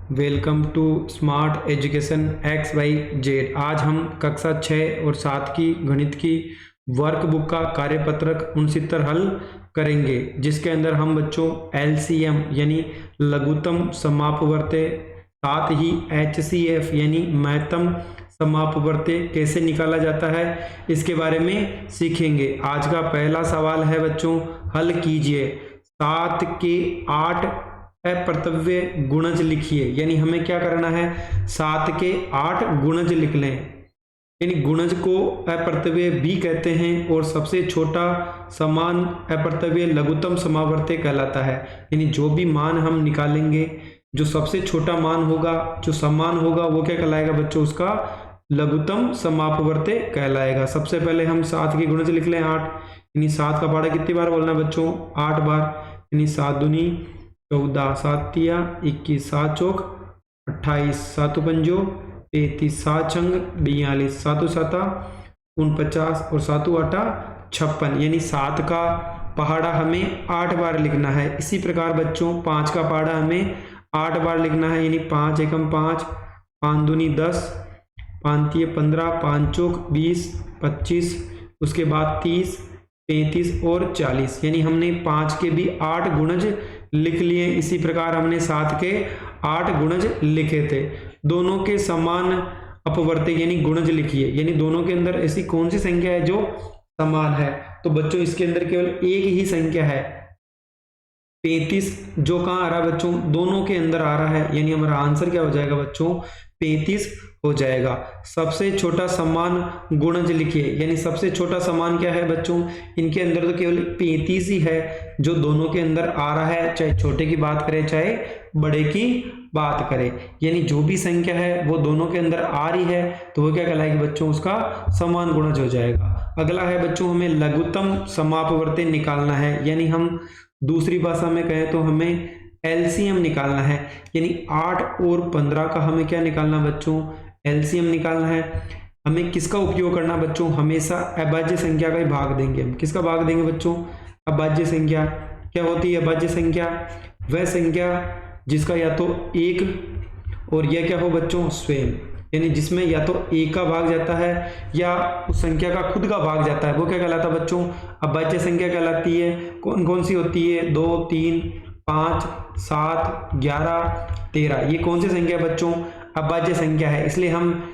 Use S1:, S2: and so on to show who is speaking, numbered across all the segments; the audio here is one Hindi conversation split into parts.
S1: Welcome to smart education X Y Z. आज हम कक्षा 6 और 7 की गणित की वर्कबुक का कार्यपत्रक 69 हल करेंगे, जिसके अंदर हम बच्चों एलसीएम यानी लघुत्तम समापवर्त्य, साथ ही एचसीएफ यानी महत्तम समापवर्त्य कैसे निकाला जाता है इसके बारे में सीखेंगे। आज का पहला सवाल है बच्चों, हल कीजिए। 7 के 8 अपर्तव्य गुणज लिखिए। यानी हमें क्या करना है, 7 के 8 गुणज लिख लें। यानी गुणज को अपर्तव्य भी कहते हैं और सबसे छोटा समान अपर्तव्य लघुत्तम समावर्त्य कहलाता है। यानी जो भी मान हम निकालेंगे, जो सबसे छोटा मान होगा, जो समान होगा, वो क्या कहलाएगा बच्चों, उसका लघुत्तम समापवर्त्य कहलाएगा। सबसे पहले हम 7 के गुणज लिख लें 8। यानी 7 का पहाड़ा कितनी बार बोलना है बच्चों, 8 बार। यानी 7 दूनी 14, 7 तिया 21, 7 चौक 28, 7 पंजो 33, 7 छंग 42, 7 साता 49 और 7 आटा 56। यानी 7 का पहाड़ा हमें 8 बार लिखना है। इसी प्रकार बच्चों 5 का पहाड़ा हमें 8 बार लिखना है। यानी 5 एकम 5, 5 दूनी 10, 5 तिया 15, 5 चौक 20, 25, उसके बाद 30, 35 और 40। यानी हमने 5 के भी 8 गुणज लिख लिए। इसी प्रकार हमने 7 के 8 गुणज लिखे थे। दोनों के समान अपवर्त्य यानी गुणज लिखिए। यानी दोनों के अंदर ऐसी कौन सी संख्या है जो समान है, तो बच्चों इसके अंदर केवल एक ही संख्या है 35, जो कहाँ आ रहा है बच्चों, दोनों के अंदर आ रहा है। यानी हमारा आंसर क्या हो जाएगा बच्चों, 35 हो जाएगा। सबसे छोटा समान गुणज लिखिए। यानी सबसे छोटा समान क्या है बच्चों, इनके अंदर तो केवल 35 ही है जो दोनों के अंदर आ रहा है, चाहे छोटे की बात करें चाहे बड़े की बात करें। यानी जो भी संख्या है वो दोनों के अंदर आ रही है तो वो क्या कहलाएगी बच्चों, उसका समान गुणज हो जाएगा। अगला है बच्चों, हमें लघुत्तम समापवर्त्य निकालना है। यानी हम दूसरी भाषा में कहें तो हमें एलसीएम निकालना है। यानी 8 और 15 का हमें क्या निकालना बच्चों, एलसीएम निकालना है। हमें किसका उपयोग करना बच्चों, हमेशा अभाज्य संख्या का ही भाग देंगे। हम किसका भाग देंगे बच्चों, अभाज्य संख्या। क्या होती है अभाज्य संख्या, वह संख्या जिसका या तो एक और यह क्या हो बच्चों, स्वयं। यानी जिसमें या तो एक का भाग जाता है या उस संख्या का खुद का भाग जाता है, वो क्या कहलाता है बच्चों, अभाज्य संख्या कहलाती है। कौन कौन सी होती है, 2, 3, 5, 7, 11, 13। ये कौन सी संख्या बच्चों, अभाज्य संख्या है। इसलिए हम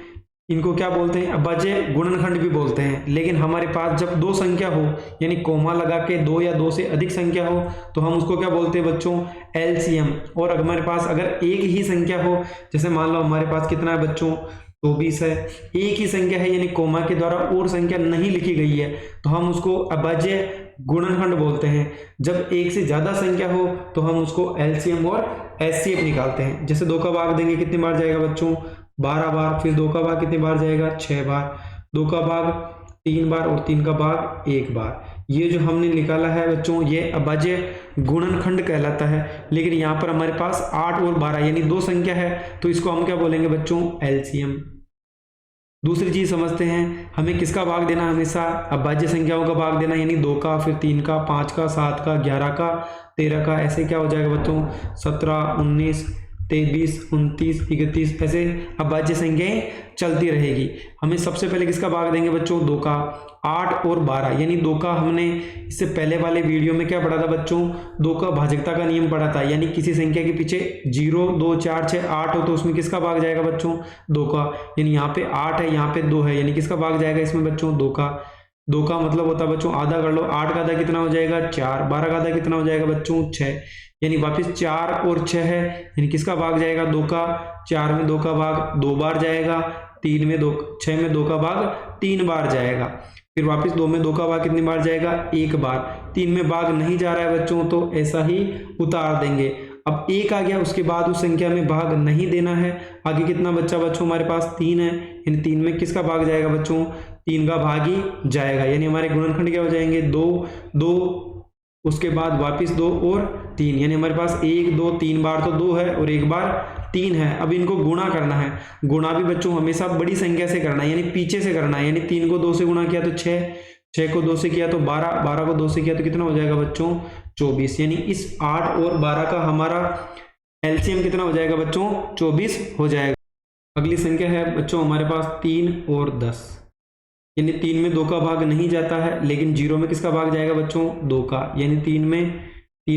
S1: इनको क्या बोलते हैं, अभाज्य गुणनखंड भी बोलते हैं। लेकिन हमारे पास जब दो संख्या हो, यानी कोमा लगा के 2 या 2 से अधिक संख्या हो, तो हम उसको क्या बोलते हैं बच्चों, एलसीएम। और हमारे पास अगर एक ही संख्या हो, जैसे मान लो हमारे पास कितना है बच्चों, 24 है, एक ही संख्या है, यानी कोमा के द्वारा और संख्या नहीं लिखी गई है, तो हम उसको अभाज्य गुणनखंड बोलते हैं। जब एक से ज्यादा संख्या हो तो हम उसको एलसीएम और एचसीएफ निकालते हैं। जैसे 2 का भाग देंगे कितनी बार जाएगा बच्चों, 12 बार। फिर 2 का भाग कितनी बार जाएगा, 6 बार। 2 का भाग 3 बार और 3 का भाग 1 बार। ये जो हमने निकाला है बच्चों, ये अभाज्य गुणनखंड कहलाता है। लेकिन यहाँ पर हमारे पास 8 और 12 यानी 2 संख्या है, तो इसको हम क्या बोलेंगे बच्चों, एलसीएम। दूसरी चीज समझते हैं, हमें किसका भाग देना, हमेशा अभाज्य संख्याओं का भाग देना। यानी 2 का, फिर 3 का, 5 का, 7 का, 11 का, 13 का। ऐसे क्या हो जाएगा बच्चों, 17, 19, 23, 29, 31। ऐसे अभाज्य संख्याएं चलती रहेगी। हमें सबसे पहले किसका भाग देंगे बच्चों, 2 का। 8 और 12 यानी 2 का हमने इससे पहले वाले वीडियो में क्या पढ़ा था बच्चों, 2 का भाजकता का नियम पढ़ा था। यानी किसी संख्या के पीछे 0, 2, 4, 6, 8 हो तो उसमें किसका भाग जाएगा बच्चों, 2 का। यानी यहाँ पे 8 है, यहाँ पे 2 है, यानी किसका भाग जाएगा इसमें बच्चों, 2 का। 2 का मतलब होता है बच्चों आधा कर लो, 8 का आधा कितना हो जाएगा, 4। 12 का आधा कितना हो जाएगा बच्चों, 6। यानी वापस 4 और 6 है, यानी किसका भाग जाएगा, 2 का। 4 में 2 का भाग 2 बार जाएगा, 3 में 2, 6 में 2 का भाग 3 बार जाएगा। फिर वापस 2 में 2 का भाग कितनी बार जाएगा, 1 बार। 3 में भाग नहीं जा रहा है बच्चों, तो ऐसा ही उतार देंगे। अब 1 आ गया, उसके बाद उस संख्या में भाग नहीं देना है। आगे कितना बच्चा बच्चों, हमारे पास 3 है। इन 3 में किसका भाग जाएगा बच्चों, 3 का भाग ही जाएगा। यानी हमारे गुणनखंड क्या हो जाएंगे, 2, 2, उसके बाद वापस 2 और 3। यानी हमारे पास 1, 2, 3 बार तो 2 है और 1 बार 3 है। अब इनको गुणा करना है। गुणा भी बच्चों हमेशा बड़ी संख्या से करना है, यानी पीछे से करना है। यानी 3 को 2 से गुणा किया तो 6, 6 को 2 से किया तो 12, 12 को 2 से किया तो कितना हो जाएगा बच्चों, 24। यानी इस 8 और 12 का हमारा एलसीएम कितना हो जाएगा बच्चों, 24 हो जाएगा। अगली संख्या है बच्चों हमारे पास 3 और 10, यानी 3 में 2 का भाग नहीं जाता है, लेकिन 0 में किसका भाग जाएगा बच्चों, 2 का, यानी 3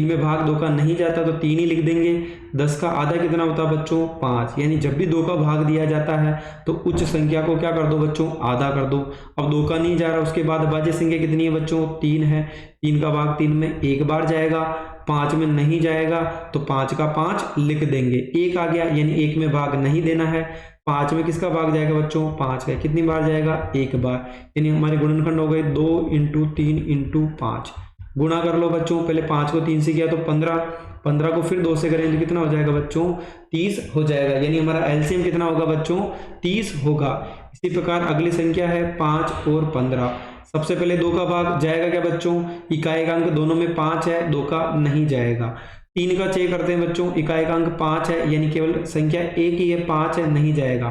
S1: में भाग 2 का नहीं जाता तो 3 ही लिख देंगे। 10 का आधा कितना होता है बच्चों, 5, यानी जब भी 2 का भाग दिया जाता है तो उच्च संख्या को क्या कर दो बच्चों, आधा कर दो। अब 2 का नहीं जा रहा, उसके बाद बाह्य संख्या कितनी है बच्चों, 3 है। 3 का भाग 3 में एक बार जाएगा, 5 में नहीं जाएगा तो 5 का 5 लिख देंगे। 1 आ गया, यानी 1 में भाग नहीं देना है। 5 में किसका भाग जाएगा बच्चों, 5 का, कितनी बार जाएगा, एक बार, यानी हमारे गुणनखंड हो गए 2 × 3 × 5। गुणा कर लो बच्चों, पहले 5 को 3 से किया तो 15, 15 को फिर 2 से करें तो कितना हो जाएगा बच्चों, 30 हो जाएगा, यानी हमारा एलसीएम कितना होगा बच्चों, 30 होगा। इसी प्रकार अगली संख्या है 5 और 15। सबसे पहले 2 का भाग जाएगा क्या बच्चों, इकाई का अंक दोनों में 5 है, 2 का नहीं जाएगा। 3 का चेक करते हैं बच्चों, इकाई का अंक 5 है, यानी केवल संख्या एक ही है, 5 है, नहीं जाएगा।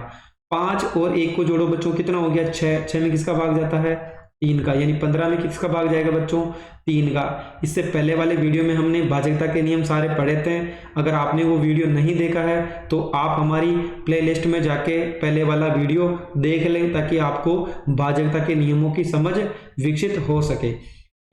S1: 5 और 1 को जोड़ो बच्चों, कितना हो गया, 6, 6 में किसका भाग जाता है, 3 का, यानी 15 में किसका भाग जाएगा बच्चों, 3 का। इससे पहले वाले वीडियो में हमने भाजकता के नियम सारे पढ़े थे, अगर आपने वो वीडियो नहीं देखा है तो आप हमारी प्लेलिस्ट में जाके पहले वाला वीडियो देख लें, ताकि आपको भाजकता के नियमों की समझ विकसित हो सके।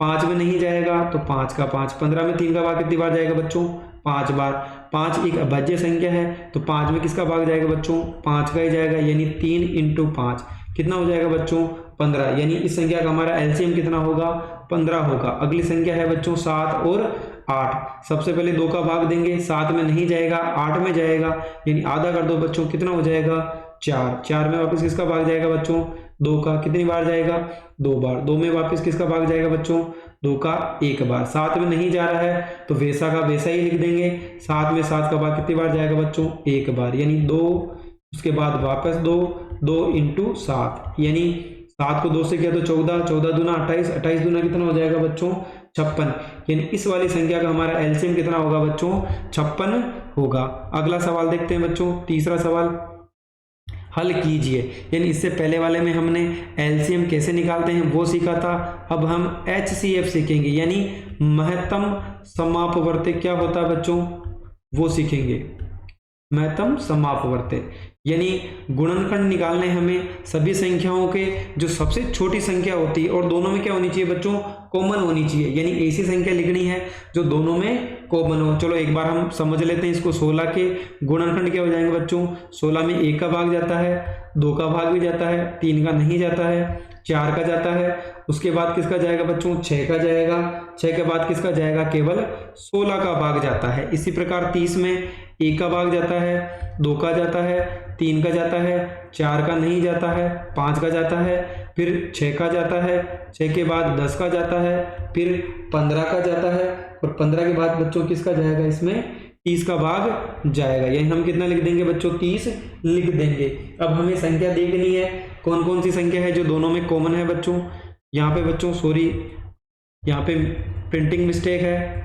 S1: 5 में नहीं जाएगा तो 5 का 5, 15 में 3 का भाग कितनी बार जाएगा बच्चों, 5 बार। 5 एक अभाज्य संख्या है तो 5 में किसका भाग जाएगा बच्चों, 5 का ही जाएगा, यानी 3 × 5 कितना हो जाएगा बच्चों, 15, यानी इस संख्या का हमारा एलसीएम कितना होगा, 15 होगा। अगली संख्या है बच्चों 7 और 8। सबसे पहले 2 का भाग देंगे, 7 में नहीं जाएगा, 8 में जाएगा, यानी आधा कर दो बच्चों, कितना हो जाएगा, 4, 4 में वापस किसका भाग जाएगा बच्चों, 2 का, कितनी बार जाएगा, 2 बार। 2 में वापस किसका भाग जाएगा बच्चों, 2 का एक बार। 7 में नहीं जा रहा है तो वैसा का वैसा ही लिख देंगे। 7 में 7 का भाग कितनी बार जाएगा बच्चों, एक बार, यानी 2, उसके बाद वापस 2, 2 × 7, यानी 7 को 2 से किया तो 14, 14 दूना 28, 28 दूना कितना हो जाएगा बच्चों, 56, यानी इस वाली संख्या का हमारा एलसीएम कितना होगा बच्चों, 56 होगा। अगला सवाल देखते हैं बच्चों, तीसरा सवाल हल कीजिए। यानी इससे पहले वाले में हमने एलसीएम कैसे निकालते हैं वो सीखा था, अब हम एचसीएफ सीखेंगे, यानी महत्तम समापवर्ती क्या होता है बच्चों, वो सीखेंगे। महत्तम समापवर्ती यानी गुणनखंड निकालने हमें सभी संख्याओं के जो सबसे छोटी संख्या होती है, और दोनों में क्या होनी चाहिए बच्चों, कॉमन होनी चाहिए, यानी ऐसी संख्या लिखनी है जो दोनों में कॉमन हो। चलो एक बार हम समझ लेते हैं इसको। 16 के गुणनखंड क्या हो जाएंगे बच्चों, 16 में 1 का भाग जाता है, 2 का भाग भी जाता है, 3 का नहीं जाता है, 4 का जाता है, उसके बाद किसका जाएगा बच्चों, 6 का जाएगा, 6 के बाद किसका जाएगा, केवल 16 का भाग जाता है। इसी प्रकार 30 में 1 का भाग जाता है, 2 का जाता है, 3 का जाता है, 4 का नहीं जाता है, 5 का जाता है, फिर 6 का जाता है, 6 के बाद 10 का जाता है, फिर 15 का जाता है, और 15 के बाद बच्चों किसका जाएगा, इसमें 30 का भाग जाएगा। यानी हम कितना लिख देंगे बच्चों, 30 लिख देंगे। अब हमें संख्या देखनी है कौन कौन सी संख्या है जो दोनों में कॉमन है बच्चों। यहाँ पे बच्चों सॉरी, यहाँ पे प्रिंटिंग मिस्टेक है,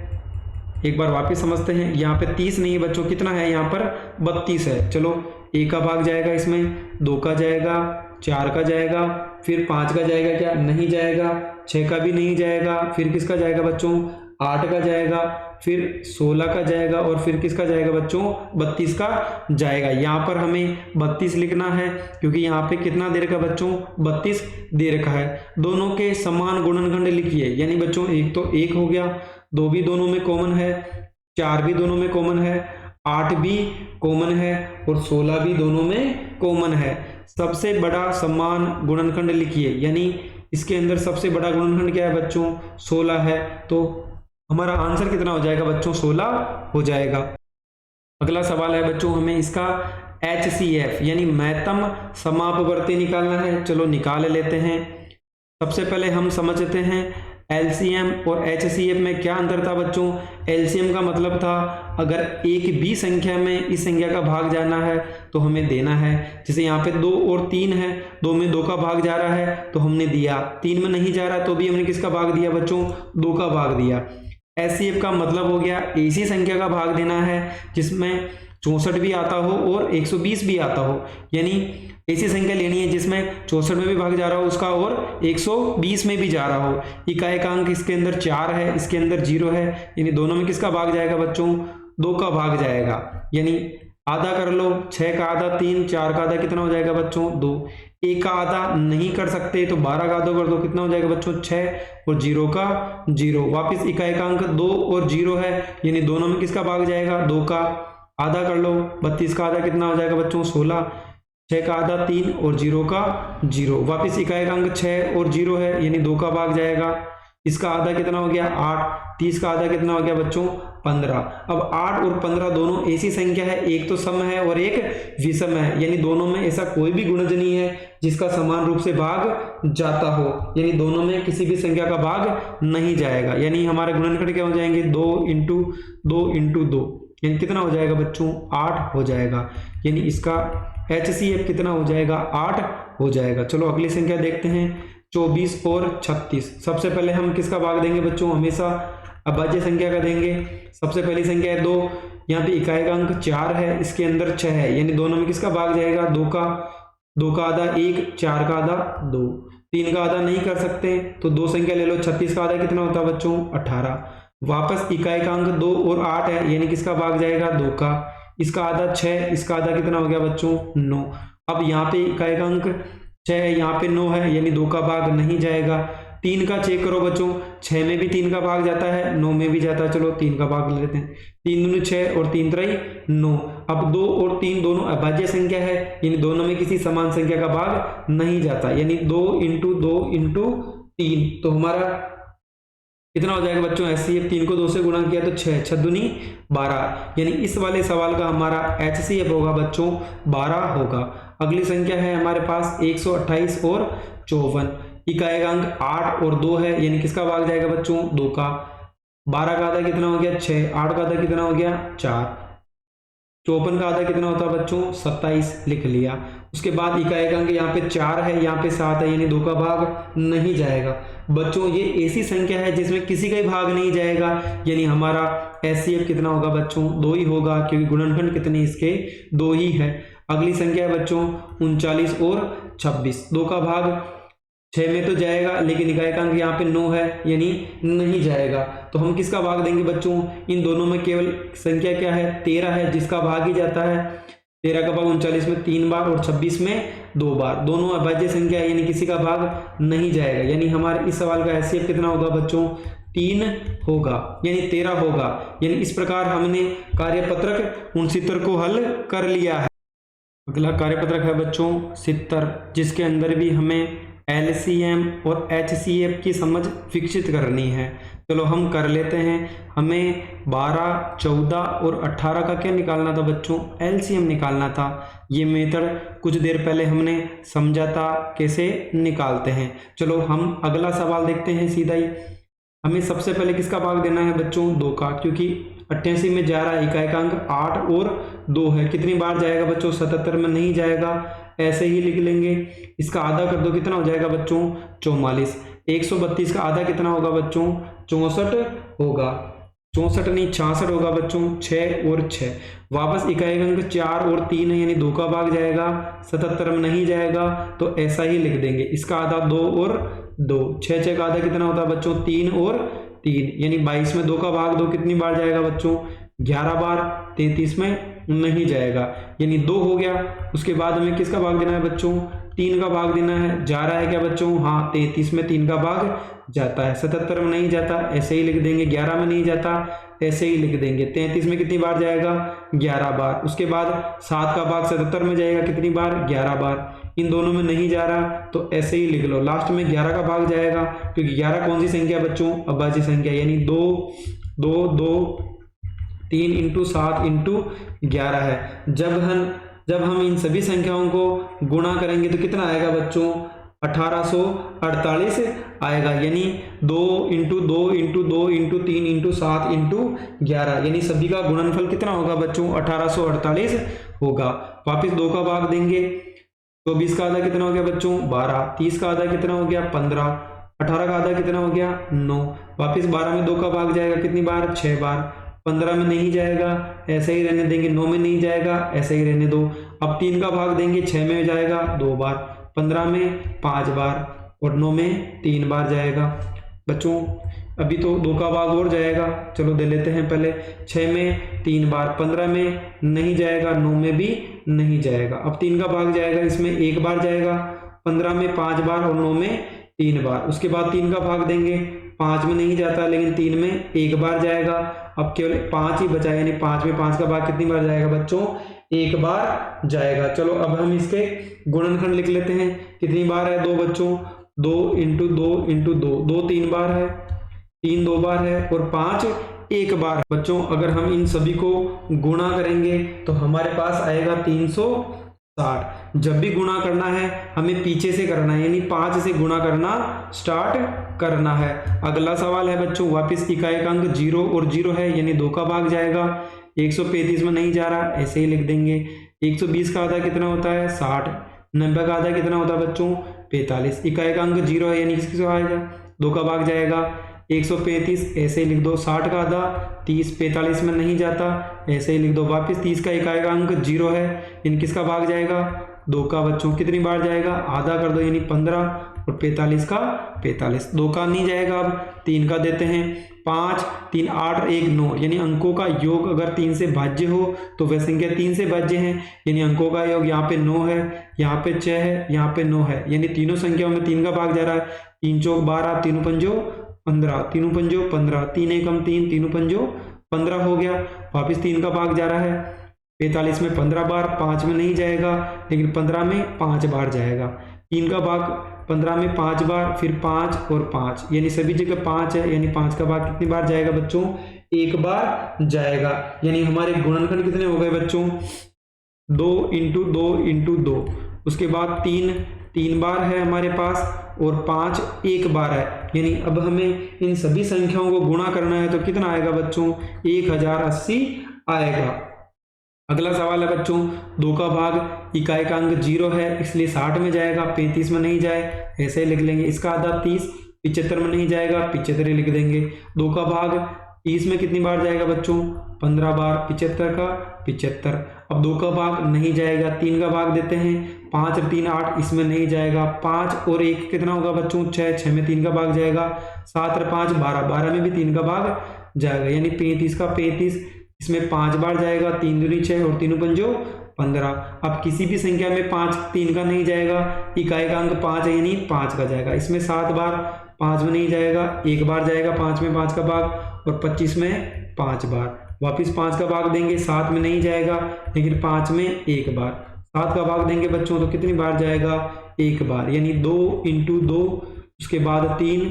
S1: एक बार वापस समझते हैं। यहाँ पे 30 नहीं है बच्चों, कितना है यहाँ पर, 32 है। चलो 1 का भाग जाएगा, इसमें 2 का जाएगा, 4 का जाएगा, फिर 5 का जाएगा क्या, नहीं जाएगा, 6 का भी नहीं जाएगा, फिर किसका जाएगा बच्चों, 8 का जाएगा, फिर 16 का जाएगा, और फिर किसका जाएगा बच्चों, 32 का जाएगा। यहाँ पर हमें 32 लिखना है क्योंकि यहाँ पे कितना दे रखा है बच्चों, 32 दे रखा है। दोनों के समान गुणनखंड लिखिए, यानी बच्चों एक तो 1 हो गया, 2 भी दोनों में कॉमन है, 4 भी दोनों में कॉमन है, 8 भी कॉमन है, और 16 भी दोनों में कॉमन है। सबसे बड़ा समान गुणनखंड लिखिए, यानी इसके अंदर सबसे बड़ा गुणनखंड क्या है बच्चों, 16 है, तो हमारा आंसर कितना हो जाएगा बच्चों, 16 हो जाएगा। अगला सवाल है बच्चों, हमें इसका HCF यानी महत्तम समापवर्ती निकालना है। चलो निकाल लेते हैं। सबसे पहले हम समझते हैं एलसीएम और HCF में क्या अंतर था बच्चों। एलसीएम का मतलब था अगर एक भी संख्या में इस संख्या का भाग जाना है तो हमें देना है। जैसे यहाँ पे 2 और 3 है, 2 में 2 का भाग जा रहा है तो हमने दिया, 3 में नहीं जा रहा तो भी हमने किसका भाग दिया बच्चों, 2 का भाग दिया। HCF का मतलब हो गया ऐसी संख्या का भाग देना है जिसमें 64 भी आता हो और 120 भी आता हो, यानी ऐसी संख्या लेनी है जिसमें 64 में भी भाग जा रहा हो उसका और 120 में भी जा रहा हो। इकाई का अंक इसके अंदर 4 है, इसके अंदर 0 है, यानी दोनों में किसका भाग जाएगा बच्चों, 2 का भाग जाएगा, यानी आधा कर लो, 6 का आधा 3, 4 का आधा कितना हो जाएगा बच्चों 2, 1 का आधा नहीं कर सकते तो 12 का आधा कर दो, कितना हो जाएगा बच्चों 6 और 0 का 0। वापिस इकाई का अंक 2 और 0 है, यानी दोनों में किसका भाग जाएगा 2 का आधा कर लो, 32 का आधा कितना हो जाएगा बच्चों 16, 6 का आधा 3 और 0 का 0। वापिस इकाई का अंक 6 और 0 है, यानी 2 का भाग जाएगा, इसका आधा कितना हो गया 8, 30 का आधा कितना हो गया बच्चों 15। अब 8 और 15 दोनों ऐसी संख्या है, एक तो सम है और एक विषम है, यानी दोनों में ऐसा कोई भी गुणज नहीं है जिसका समान रूप से भाग जाता हो, यानी दोनों में किसी भी संख्या का भाग नहीं जाएगा, यानी हमारे गुणनखंड क्या हो जाएंगे 2 इंटू 2 इंटू 2, यानी कितना हो जाएगा बच्चों 8 हो जाएगा, यानी इसका HCF कितना हो जाएगा 8 हो जाएगा। चलो अगली संख्या देखते हैं 24 और 36। सबसे पहले हम किसका भाग देंगे बच्चों, हमेशा अभाज्य संख्या का देंगे। सबसे पहली संख्या है 2, यहाँ पे इकाई का अंक 4 है, इसके अंदर 6 है, यानी दोनों में किसका भाग जाएगा 2 का आधा 1, 4 का आधा 2, 3 का आधा नहीं कर सकते तो 2 संख्या ले लो, 36 का आधा कितना होता है बच्चों 18। वापस इकाई का अंक 2 और 8 है, यानी किसका भाग जाएगा 2 का, इसका आधा 6, इसका आधा कितना हो गया बच्चों 9। अब यहाँ पे इकाई का अंक 6 है, यहाँ पे 9 है, यानी 2 का भाग नहीं जाएगा। 3 का चेक करो बच्चों, 6 में भी 3 का भाग जाता है, 9 में भी जाता है, चलो 3 का भाग ले लेते हैं, 3 दूनी 6 और 3 3 9। अब 2 और 3 दोनों अभाज्य संख्या है, यानी दोनों में किसी समान संख्या का भाग नहीं जाता, यानी 2 इंटू 2 इंटू 3, तो हमारा कितना हो जाएगा बच्चों HCF, 3 को 2 से गुणा किया तो 6, 6 दूनी 12, यानी इस वाले सवाल का हमारा HCF होगा बच्चों 12 होगा। अगली संख्या है हमारे पास 128 और 54, इकाई का अंक 8 और 2 है, यानी किसका भाग जाएगा बच्चों 2 का, 12 का आधा कितना हो गया 6, 8 का आधा कितना हो गया 4, 54 का आधा कितना होता है बच्चों 27 लिख लिया। उसके बाद इकाई का अंक यहाँ पे 4 है, यहाँ पे 7 है, यानी 2 का भाग नहीं जाएगा। बच्चों ये ऐसी संख्या है जिसमें किसी का ही भाग नहीं जाएगा, यानी हमारा HCF कितना होगा बच्चों 2 ही होगा, क्योंकि गुणनखंड कितने इसके 2 ही है। अगली संख्या है बच्चों 39 और 26, 2 का भाग 6 में तो जाएगा, लेकिन इकाई का अंक यहाँ पे 9 है, यानी नहीं जाएगा, तो हम किसका भाग देंगे बच्चों, इन दोनों में केवल संख्या क्या है 13 है, जिसका भाग ही जाता है। 13 का भाग 39 में 3 बार और 26 में 2 बार, दोनों अभाज्य संख्या है, यानी किसी का भाग नहीं जाएगा, यानी हमारे इस सवाल का HCF कितना होगा बच्चों 3 होगा, यानी 13 होगा। यानी इस प्रकार हमने कार्यपत्रक 69 को हल कर लिया है। अगला कार्यपत्रक है बच्चों 70, जिसके अंदर भी हमें LCM और HCF की समझ विकसित करनी है। चलो हम कर लेते हैं। हमें 12, 14 और 18 का क्या निकालना था बच्चों, LCM निकालना था। ये मेथड कुछ देर पहले हमने समझा था कैसे निकालते हैं। चलो हम अगला सवाल देखते हैं सीधा ही। हमें सबसे पहले किसका भाग देना है बच्चों 2 का, क्योंकि 88 में जा रहा है, इकाई का अंक 8 और 2 है, कितनी बार जाएगा बच्चों 77 में नहीं जाएगा, ऐसे ही लिख लेंगे। इसका आधा कर दो, कितना हो जाएगा बच्चों 44। 132 का आधा कितना होगा बच्चों 64 होगा, 64 नहीं 66 होगा बच्चों, 6 और 6। वापस इकाई का अंक 4 और 3 है, यानी 2 का भाग जाएगा, 77 में नहीं जाएगा, तो ऐसा ही लिख देंगे। इसका आधा 2 और 2, 6 6 का आधा कितना होता है बच्चों 3 और 3, यानी 22 में 2 का भाग दो, कितनी बार जाएगा बच्चों 11 बार, 33 में नहीं जाएगा, यानी 2 हो गया। उसके बाद हमें किसका भाग देना है बच्चों 3 का भाग देना है। जा रहा है क्या बच्चों, हाँ 33 में 3 का भाग जाता है, 77 में नहीं जाता, ऐसे ही लिख देंगे। 11 में नहीं जाता, ऐसे ही लिख देंगे। 33 में कितनी बार जाएगा 11 बार। उसके बाद 7 का भाग 77 में जाएगा, कितनी बार 11 बार। इन दोनों में नहीं जा रहा तो ऐसे ही लिख लो। लास्ट में 11 का भाग जाएगा, क्योंकि 11 कौन सी संख्या बच्चों अभाज्य संख्या, यानी 2 2 2 3 इंटू 7 इंटू 11 है। जब हम इन सभी संख्याओं को गुणा करेंगे तो कितना आएगा बच्चों 1848 आएगा, यानी 2 into 2 into 2 into 3 into 7 into 11, यानी सभी का गुणनफल कितना होगा बच्चों 1848 होगा। वापिस 2 का भाग देंगे, 24 का आधा कितना हो गया बच्चों 12, 30 का आधा कितना हो गया 15, 18 का आधा कितना हो गया 9। वापिस 12 में 2 का भाग जाएगा, कितनी बार 6 बार। 15 में नहीं जाएगा, ऐसे ही रहने देंगे। 9 में नहीं जाएगा, ऐसे ही रहने दो। अब 3 का भाग देंगे, 6 में जाएगा 2 बार, 15 में 5 बार और 9 में 3 बार जाएगा। बच्चों अभी तो 2 का भाग और जाएगा, चलो दे लेते हैं पहले। 6 में 3 बार, 15 में नहीं जाएगा, 9 में भी नहीं जाएगा। अब 3 का भाग जाएगा, इसमें 1 बार जाएगा, 15 में 5 बार और 9 में 3 बार। उसके बाद 3 का भाग देंगे, 5 में नहीं जाता लेकिन 3 में 1 बार जाएगा। अब केवल 5 ही बचा, यानी 5 में 5 का भाग कितनी बार जाएगा बच्चों? 1 बार जाएगा। चलो अब हम इसके गुणनखंड लिख लेते हैं। कितनी बार है 2 बच्चों? 2 इंटू 2 इंटू 2, 2 3 बार है, 3 2 बार है और 5 1 बार। बच्चों अगर हम इन सभी को गुणा करेंगे तो हमारे पास आएगा 360। जब भी गुणा करना है हमें पीछे से करना है, यानी 5 से गुणा करना स्टार्ट करना है। अगला सवाल है बच्चों, वापस इकाई का अंक 0 और 0 है, यानी 2 का भाग जाएगा। 135 में नहीं जा रहा, ऐसे ही लिख देंगे। 120 का आधा कितना होता है? 60। 90 का आधा कितना होता है बच्चों? 45। इकाई का अंक 0 है, यानी किसका आएगा? 2 का भाग जाएगा। 135 ऐसे ही लिख दो। 60 का आधा 30, 45 में नहीं जाता, ऐसे ही लिख दो। वापस 30 का इकाई का अंक 0 है, यानी किसका भाग जाएगा? 2 का। बच्चों कितनी बार जाएगा? आधा कर दो, यानी 15 और 45 का 45। 2 का नहीं जाएगा, अब 3 का देते हैं। 5 3 8 और 1 9, यानी अंकों का योग अगर 3 से भाज्य हो तो वह संख्या 3 से भाज्य है, यानी अंकों का योग यहाँ पे 9 है, यहाँ पे 6 है, यहाँ पे 9 है, यानी तीनों संख्याओं में 3 का भाग जा रहा है। 3 चौक 12, 3 पंजो 15, 3 पंजो 15, 3 एकम 3, 3 पंजो 15 हो गया। वापिस 3 का भाग जा रहा है। 45 में 15 बार, 5 में नहीं जाएगा, लेकिन 15 में 5 बार जाएगा। 3 का भाग 15 में 5 बार, फिर 5 और 5, यानी सभी जगह 5 है, यानी 5 का भाग कितनी बार जाएगा बच्चों? 1 बार जाएगा। यानी हमारे गुणनखंड कितने हो गए बच्चों? 2 इंटू 2 इंटू 2। उसके बाद 3 बार है हमारे पास और 5 1 बार है, यानी अब हमें इन सभी संख्याओं को गुणा करना है तो कितना आएगा बच्चों? 1080 आएगा। अगला सवाल है बच्चों, 2 का भाग इकाई का अंक 0 है, इसलिए 60 में जाएगा, 35 में नहीं जाए, ऐसे ही लिख लेंगे। इसका आधा 30, 75 में नहीं जाएगा, 75 ही लिख देंगे। 2 का भाग 30 में कितनी बार जाएगा बच्चों? 15 बार। 75 का 75। अब 2 का भाग नहीं जाएगा, 3 का भाग देते हैं। 5 और 3 8, इसमें नहीं जाएगा। 5 और 1 कितना होगा बच्चों? 6, 6 में 3 का भाग जाएगा। 7 और 5 12, 12 में भी 3 का भाग जाएगा, यानी 35 का 35, इसमें 5 बार जाएगा। 3 दूनी 6 और 3 पंजो 15। अब किसी भी संख्या में 5 3 का नहीं जाएगा, इकाई का अंक 5 है, यानी 5 का जाएगा। इसमें 7 बार, 5 में नहीं जाएगा, 1 बार जाएगा। 5 में 5 का भाग और 25 में 5 बार। वापिस 5 का भाग देंगे, 7 में नहीं जाएगा, लेकिन 5 में 1 बार। 7 का भाग देंगे बच्चों तो कितनी बार जाएगा? 1 बार, यानी 2 इंटू 2, उसके बाद 3,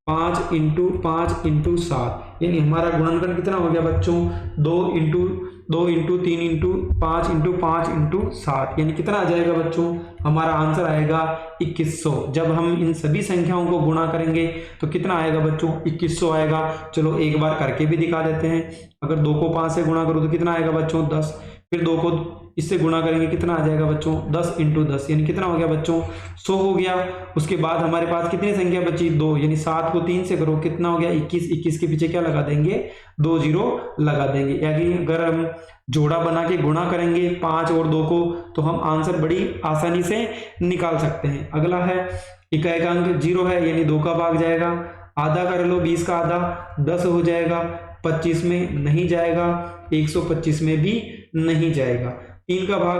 S1: 5 इंटू 5 इंटू 7, यानी हमारा गुणनखंड कितना हो गया बच्चों? 2 into 2 into 3 into 5 into 5 into 7, यानी कितना आ जाएगा बच्चों? हमारा आंसर आएगा 2100। जब हम इन सभी संख्याओं को गुणा करेंगे तो कितना आएगा बच्चों? 2100 आएगा। चलो एक बार करके भी दिखा देते हैं। अगर 2 को 5 से गुणा करो तो कितना आएगा बच्चों? 10। फिर 2 को इससे गुणा करेंगे, कितना आ जाएगा बच्चों? 10 इंटू 10, यानी कितना हो गया बच्चों? 100 हो गया। उसके बाद हमारे पास कितनी संख्या बची? 2, यानी 7 को 3 से करो, कितना हो गया? 21। 21 के पीछे क्या लगा देंगे? 2 0 लगा देंगे। यानी अगर हम जोड़ा बना के गुणा करेंगे 5 और 2 को तो हम आंसर बड़ी आसानी से निकाल सकते हैं। अगला है इकाई का अंक 0 है, यानी 2 का भाग जाएगा। आधा कर लो, 20 का आधा 10 हो जाएगा। 25 में नहीं जाएगा, 125 में भी नहीं जाएगा। 3 का भाग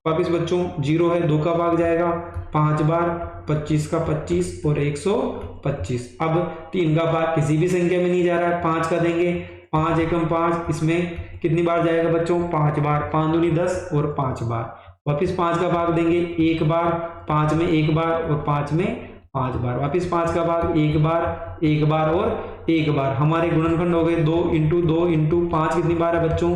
S1: वापिस बच्चों 0 है, 2 का भाग जाएगा 5 बार। 25 का 25 और 125। अब 3 का भाग किसी भी संख्या में नहीं जा रहा है, 5 का देंगे। 5 एकम 5, इसमें कितनी बार जाएगा बच्चों? 5 बार। 5 दूनी 10 और 5 बार। वापिस 5 का भाग देंगे 1 बार, 5 में 1 बार और 5 में 5 बार। वापिस 5 का भाग 1 बार, 1 बार और 1 बार। हमारे गुणनखंड हो गए 2 इंटू 2 इंटू 5, कितनी बार है बच्चों?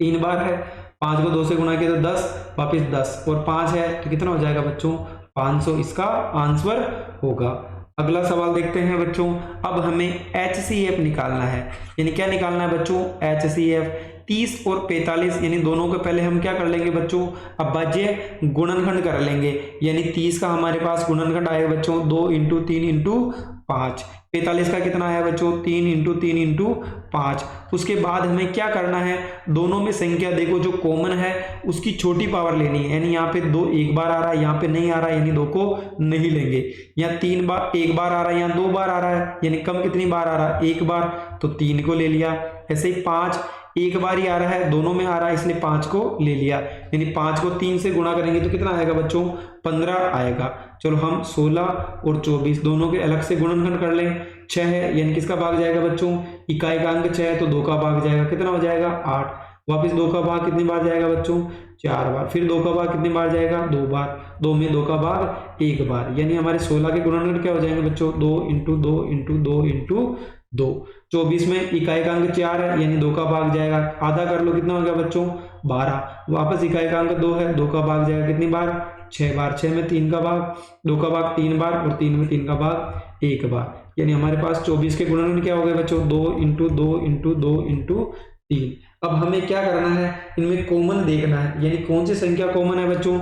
S1: 3 बार है। 5 को 2 से गुणा किया तो 10, वापिस 10 और 5 है तो कितना हो जाएगा बच्चों? 500 इसका आंसर होगा। अगला सवाल देखते हैं बच्चों। अब हमें HCF निकालना है, यानी क्या निकालना है बच्चों? HCF। 30 और 45, यानी दोनों को पहले हम क्या कर लेंगे बच्चों? अभाज्य गुणनखंड कर लेंगे, यानी 30 का हमारे पास गुणनखंड आएगा बच्चों 2 इंटू 3 इंटू 5, 45 का कितना आया बच्चों 3 इंटू 3 इंटू 5। उसके बाद हमें क्या करना है, दोनों में संख्या देखो जो कॉमन है उसकी छोटी पावर लेनी है, यानी यहाँ पे 2 एक बार आ रहा है, यहाँ पे नहीं आ रहा है, यानी 2 को नहीं लेंगे। यहाँ 3 बार एक बार आ रहा है, यहाँ 2 बार आ रहा है, यानी कम कितनी बार आ रहा है 1 बार, तो 3 को ले लिया। ऐसे ही 5 एक बार ही आ रहा है, दोनों में आ रहा है, इसलिए 5 को ले लिया, यानी 5 को 3 से गुणा करेंगे तो कितना आएगा बच्चों 15 आएगा। चलो हम 16 और 24 दोनों के अलग से गुणनखंड कर लें। 6 है, यानी किसका भाग जाएगा बच्चों, इकाई का अंक 6 है तो 2 का भाग जाएगा, कितना हो जाएगा 8। वापिस 2 का भाग कितनी बार जाएगा बच्चों 4 बार, फिर 2 का भाग कितनी बार जाएगा 2 बार, 2 में 2 का भाग 1 बार, यानी हमारे 16 के गुणनखंड क्या हो जाएंगे बच्चों 2 इंटू 2 इंटू 2 इंटू 2। 24 में इकाई का अंक 4 है, यानी 2 का भाग जाएगा, आधा कर लो कितना हो गया बच्चों 12। वापस इकाई का अंक 2 है, 2 का भाग जाएगा कितनी बार 6 बार, 6 में 3 का भाग, 2 का भाग 3 बार और 3 में 3 का भाग 1 बार, यानी हमारे पास 24 के गुणनखंड क्या हो गए बच्चों 2 इंटू 2 इंटू 2 इंटू 3। अब हमें क्या करना है, इनमें कॉमन देखना है, यानी कौन सी संख्या कॉमन है बच्चों।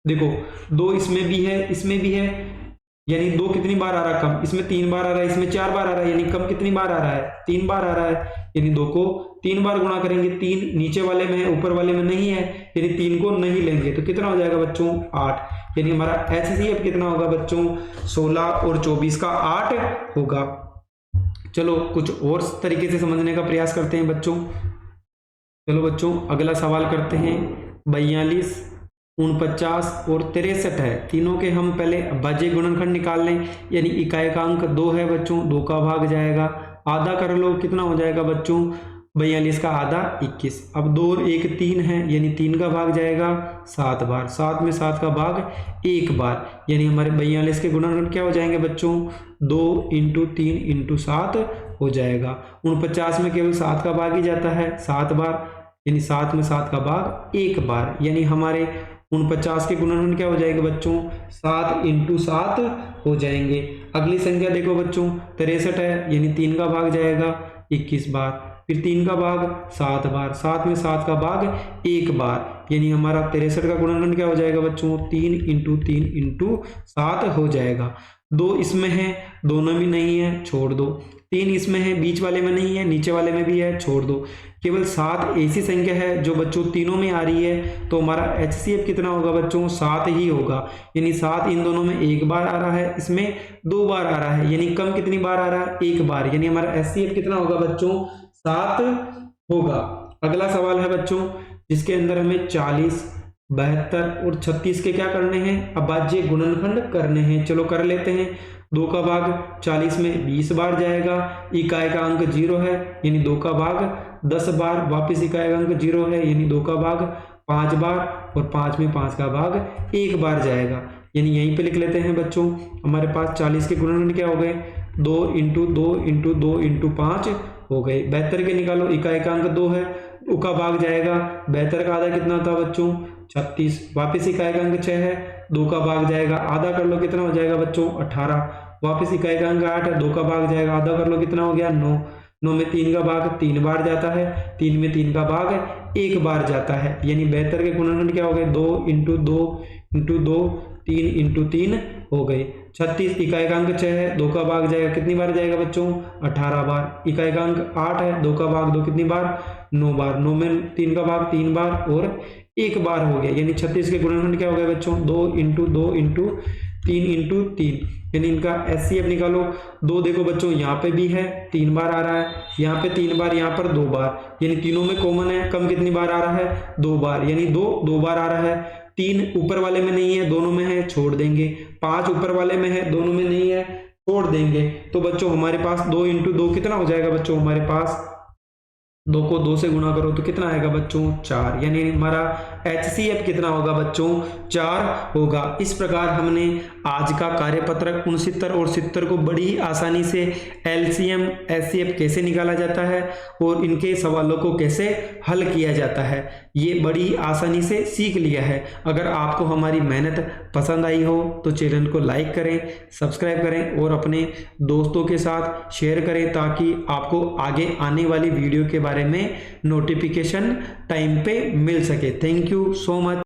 S1: देखो 2 इसमें भी है इसमें भी है, यानी 2 कितनी बार आ रहा है कम, इसमें 3 बार आ रहा है, इसमें 4 बार आ रहा है, यानी कम कितनी बार आ रहा है 3 बार आ रहा है, यानी 2 को 3 बार गुणा करेंगे। 3 नीचे वाले में है ऊपर वाले में नहीं है, यानी 3 को नहीं लेंगे तो कितना हो जाएगा बच्चों 8, यानी हमारा HCF कितना होगा बच्चों 16 और 24 का 8 होगा। चलो कुछ और तरीके से समझने का प्रयास करते हैं बच्चों। चलो बच्चों अगला सवाल करते हैं। 42, 49 और 63 है, तीनों के हम पहले अभाज्य गुणनखंड निकाल लें, यानी इकाई का अंक 2 है बच्चों, 2 का भाग जाएगा, आधा कर लो कितना हो जाएगा बच्चों 42 का आधा 21। अब 2 और 1 3 है, यानी 3 का भाग जाएगा 7 बार, 7 में 7 का भाग 1 बार, यानी हमारे 42 के गुणनखंड क्या हो जाएंगे बच्चों 2 इंटू 3 इंटू 7 हो जाएगा। 49 में केवल 7 का भाग ही जाता है 7 बार, यानी 7 में 7 का भाग 1 बार, यानी हमारे 49 के गुणनखंड क्या हो जाएंगे बच्चों 7 इंटू 7 हो जाएंगे। अगली संख्या देखो बच्चों 63 है, यानी 3 का भाग जाएगा 21 बार, फिर 3 का भाग 7 बार, 7 में 7 का भाग 1 बार, यानी हमारा 63 का गुणनखंड क्या हो जाएगा बच्चों 3 इंटू 3 इंटू 7 हो जाएगा। 2 इसमें है, दोनों में नहीं है, छोड़ दो। 3 इसमें है, बीच वाले में नहीं है, नीचे वाले में भी है, छोड़ दो। केवल 7 ऐसी संख्या है जो बच्चों तीनों में आ रही है, तो हमारा HCF कितना होगा बच्चों 7 ही होगा, यानी 7 इन दोनों में 1 बार आ रहा है, इसमें 2 बार आ रहा है, यानी कम कितनी बार आ रहा है 1 बार, यानी हमारा HCF कितना होगा बच्चों 7 होगा। अगला सवाल है बच्चों जिसके अंदर हमें 40, 72 और 36 के क्या करने हैं अभाज्य गुणनखंड करने हैं। चलो कर लेते हैं। 2 का भाग 40 में 20 बार जाएगा, इकाई का अंक 0 है, यानी 2 का भाग 10 बार, वापिस इकाई का अंक 0 है, यानी 2 का भाग 5 बार और 5 में 5 का भाग 1 बार जाएगा, यानी यहीं पे लिख लेते हैं बच्चों हमारे पास 40 के गुणनखंड क्या हो गए 2 इंटू 2 इंटू 2 इंटू 5 हो गए। 72 के निकालो, इकाई का अंक 2 है, 2 का भाग जाएगा, 72 का आधा कितना था बच्चों 36, वापिस इकाई का अंक 6 है, 2 का भाग जाएगा, आधा कर लो कितना हो जाएगा बच्चों 18, वापिस इकाई का अंक 8 है, 2 का भाग जाएगा, आधा कर लो कितना हो गया 9, 9 में 3 का भाग 3 बार जाता है, 3 में 3 का भाग 1 बार जाता है, यानी 72 के गुणनखंड क्या हो गए 2 इंटू 2 इंटू 2 3 इंटू 3 हो गए। 36 इकाई का अंक 6 है, 2 का भाग जाएगा, कितनी बार जाएगा बच्चों 18 बार, इकाई का अंक 8 है, 2 का भाग 2 कितनी बार 9 बार, 9 में 3 का भाग 3 बार और 1 बार हो गया, यानी 36 के गुणनखंड क्या हो गए बच्चों 2 इंटू 2 इंटू 3 इंटू 3, यानी इनका HCF निकालो। 2 देखो बच्चों यहाँ पे भी है 3 बार आ रहा है, यहाँ पे 3 बार, यहाँ पर 2 बार, यानी तीनों में कॉमन है, कम कितनी बार आ रहा है 2 बार, यानी 2 बार आ रहा है। 3 ऊपर वाले में नहीं है, दोनों में है, छोड़ देंगे। 5 ऊपर वाले में है, दोनों में नहीं है, छोड़ देंगे। तो बच्चों हमारे पास 2 इंटू 2 कितना हो जाएगा बच्चों हमारे पास 2 को 2 से गुणा करो तो कितना आएगा बच्चों 4, यानी हमारा HCF कितना होगा बच्चों 4 होगा। इस प्रकार हमने आज का कार्यपत्रक 69 और 70 को बड़ी ही आसानी से LCM HCF कैसे निकाला जाता है और इनके सवालों को कैसे हल किया जाता है, ये बड़ी ही आसानी से सीख लिया है। अगर आपको हमारी मेहनत पसंद आई हो तो चैनल को लाइक करें, सब्सक्राइब करें और अपने दोस्तों के साथ शेयर करें ताकि आपको आगे आने वाली वीडियो के बारे में नोटिफिकेशन टाइम पे मिल सके। Thank you so much.